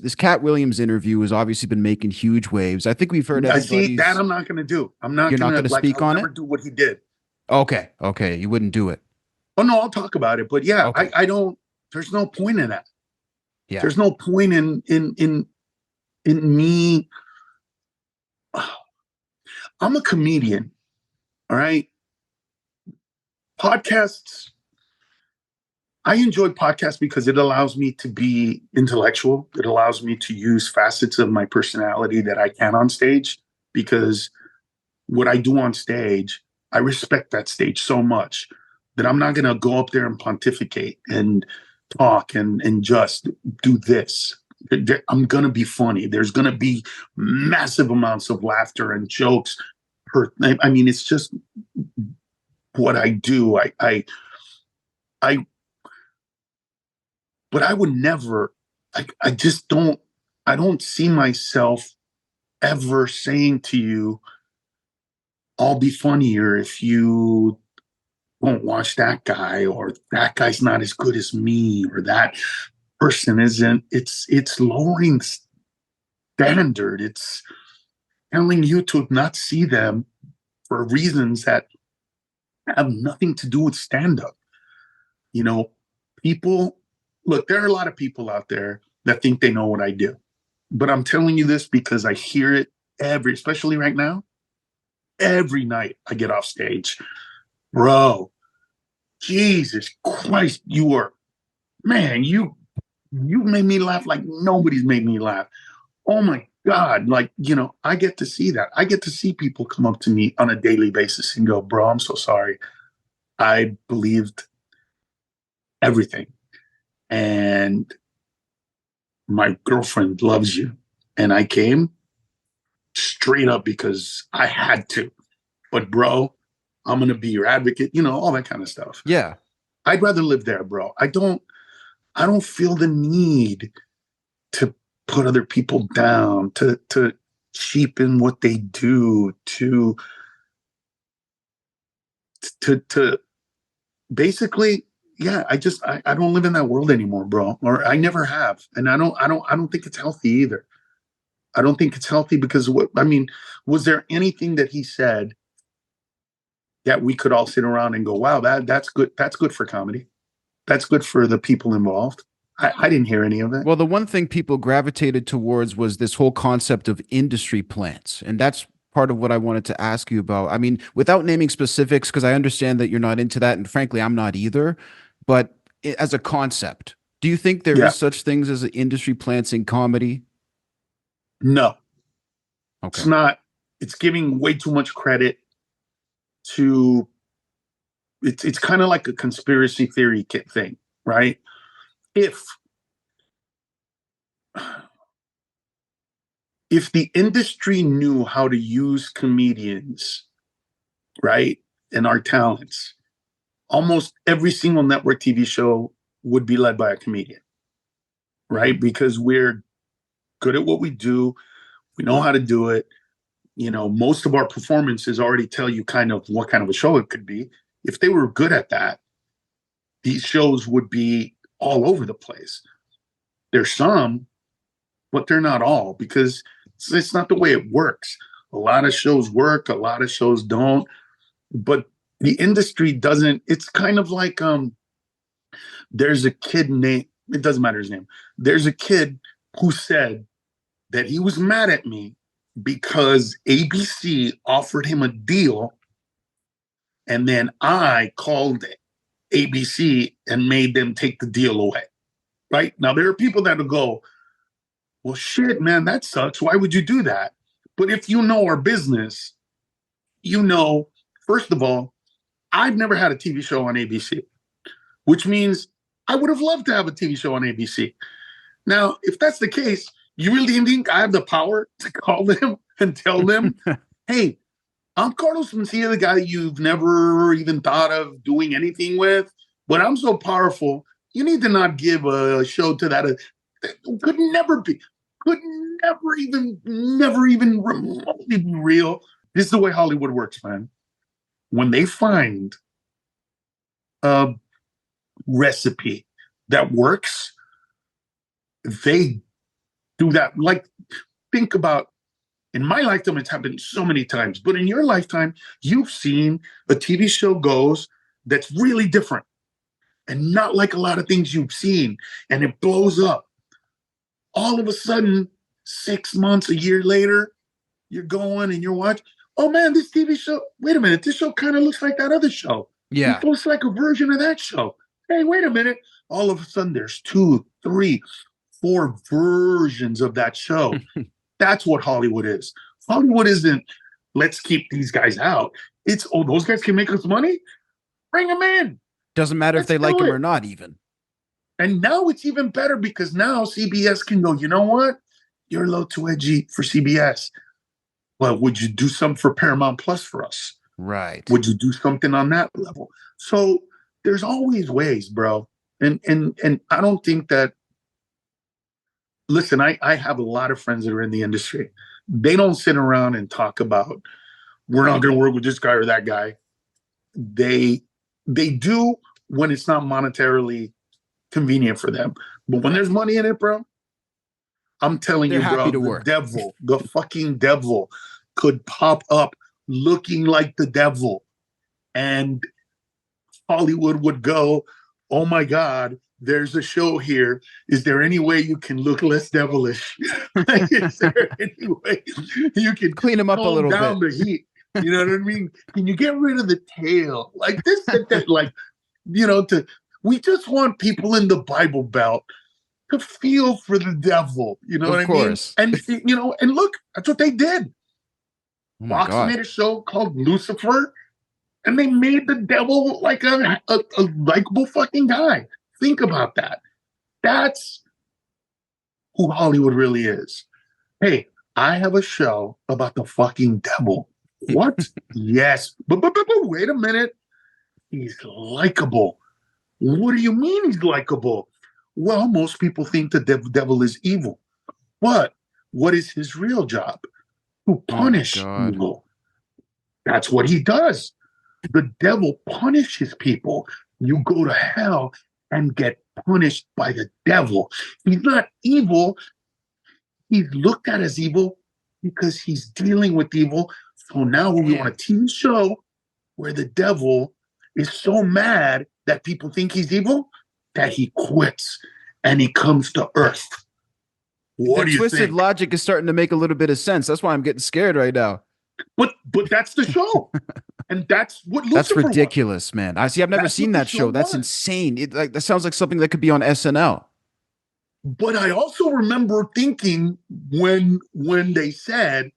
This Katt Williams interview has obviously been making huge waves. I think we've heard I see that everybody's. I'm not going to do. I'm not You're going not to going to like. speak I'll on never it? do what he did. Okay. Okay. You wouldn't do it. Oh no, I'll talk about it. But yeah, Okay. I don't. There's no point in that. Yeah. There's no point in me. I'm a comedian. All right. Podcasts. I enjoy podcasts because it allows me to be intellectual. It allows me to use facets of my personality that I can on stage because what I do on stage, I respect that stage so much that I'm not going to go up there and pontificate and talk and just do this. I'm going to be funny. There's going to be massive amounts of laughter and jokes. I mean, it's just what I do. I, but I would never, I just don't, I don't see myself ever saying to you, I'll be funnier if you won't watch that guy, or that guy's not as good as me, or that person isn't. It's lowering standard. It's telling you to not see them for reasons that have nothing to do with stand up. You know, people look, there are a lot of people out there that think they know what I do. But I'm telling you this because I hear it especially right now, every night I get off stage. Bro, Jesus Christ, man, you made me laugh like nobody's made me laugh. Oh my God. Like, I get to see that. I get to see people come up to me on a daily basis and go, bro, I'm so sorry. I believed everything. And my girlfriend loves you. And I came straight up because I had to. But bro, I'm going to be your advocate, all that kind of stuff. Yeah. I'd rather live there, bro. I don't feel the need to put other people down, to cheapen what they do, to basically, yeah, I don't live in that world anymore, bro. Or I never have. And I don't think it's healthy either. I don't think it's healthy because was there anything that he said that we could all sit around and go, wow, that's good. That's good for comedy. That's good for the people involved. I didn't hear any of it. Well, the one thing people gravitated towards was this whole concept of industry plants. And that's part of what I wanted to ask you about. I mean, without naming specifics, because I understand that you're not into that. And frankly, I'm not either. But as a concept, do you think there Yeah. is such things as industry plants in comedy? No, it's Okay. not. It's giving way too much credit to it's kind of like a conspiracy theory thing, right? If if the industry knew how to use comedians, right, and our talents, almost every single network TV show would be led by a comedian, Mhm. right? Because we're good at what we do, we know how to do it. Most of our performances already tell you kind of what kind of a show it could be. If they were good at that, these shows would be all over the place. There's some, but they're not all because it's not the way it works. A lot of shows work, a lot of shows don't, but the industry doesn't. It's kind of like there's a kid named, it doesn't matter his name. There's a kid who said that he was mad at me because ABC offered him a deal and then I called ABC and made them take the deal away. Right? Now, there are people that will go, well, shit, man, that sucks. Why would you do that? But if you know our business, first of all, I've never had a TV show on ABC, which means I would have loved to have a TV show on ABC. Now, if that's the case, you really think I have the power to call them and tell them, hey, I'm Carlos Mencia, the guy you've never even thought of doing anything with, but I'm so powerful, you need to not give a show to that. Could never be, could never even remotely be real. This is the way Hollywood works, man. When they find a recipe that works, they do that. Like, think about, in my lifetime, it's happened so many times, but in your lifetime, you've seen a TV show goes that's really different and not like a lot of things you've seen, and it blows up. All of a sudden, 6 months, a year later, you're going and you're watching, oh man, this TV show, wait a minute, this show kind of looks like that other show. Yeah. It looks like a version of that show. Hey, wait a minute. All of a sudden, there's 2, 3, 4 versions of that show. That's what Hollywood is. Hollywood isn't, let's keep these guys out. It's, oh, those guys can make us money? Bring them in. Doesn't matter if they like him or not, even. And now it's even better because now CBS can go, you know what? You're a little too edgy for CBS. Well, would you do something for Paramount Plus for us? Right. Would you do something on that level? So there's always ways, bro. And I don't think that, listen, I have a lot of friends that are in the industry. They don't sit around and talk about, we're not going to work with this guy or that guy. They do when it's not monetarily convenient for them. But when there's money in it, bro, I'm telling you, bro, the fucking devil could pop up looking like the devil. And Hollywood would go, oh my God, there's a show here. Is there any way you can look less devilish? Is there any way you can clean him up a little down bit? The heat? You know what I mean? Can you get rid of the tail? Like this, that, like, you know, we just want people in the Bible Belt to feel for the devil. You know what I mean? And, you know, and look, that's what they did. Oh Fox made a show called Lucifer, and they made the devil like a likable fucking guy. Think about that. That's who Hollywood really is. Hey, I have a show about the fucking devil. What? Yes. But wait a minute. He's likable. What do you mean he's likable? Well, most people think the devil is evil. But what is his real job? To punish evil. That's what he does. The devil punishes people. You go to hell and get punished by the devil. He's not evil. He's looked at as evil because he's dealing with evil. So now we want a TV show where the devil is so mad that people think he's evil that he quits and he comes to earth. What do you think? Twisted logic is starting to make a little bit of sense. That's why I'm getting scared right now. But that's the show. And that's what Lucifer That's ridiculous, man. I've never seen that show. That's insane. That sounds like something that could be on SNL. But I also remember thinking when they said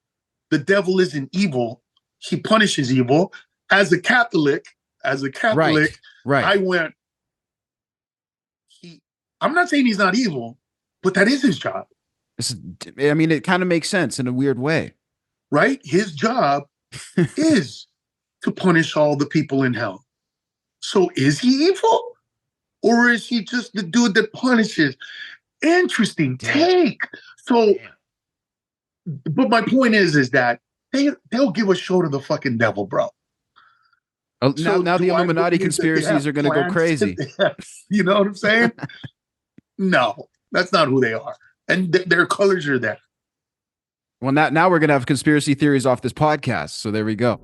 the devil isn't evil, he punishes evil. As a Catholic, right. I went, I'm not saying he's not evil, but that is his job. I mean, it kind of makes sense in a weird way. Right? His job is to punish all the people in hell. So is he evil? Or is he just the dude that punishes? Interesting take. So, but my point is that they'll give a show to the fucking devil, bro. Oh, so now the Illuminati conspiracies are going to go crazy. You know what I'm saying? No, that's not who they are. And their colors are there. Well, now we're going to have conspiracy theories off this podcast. So there we go.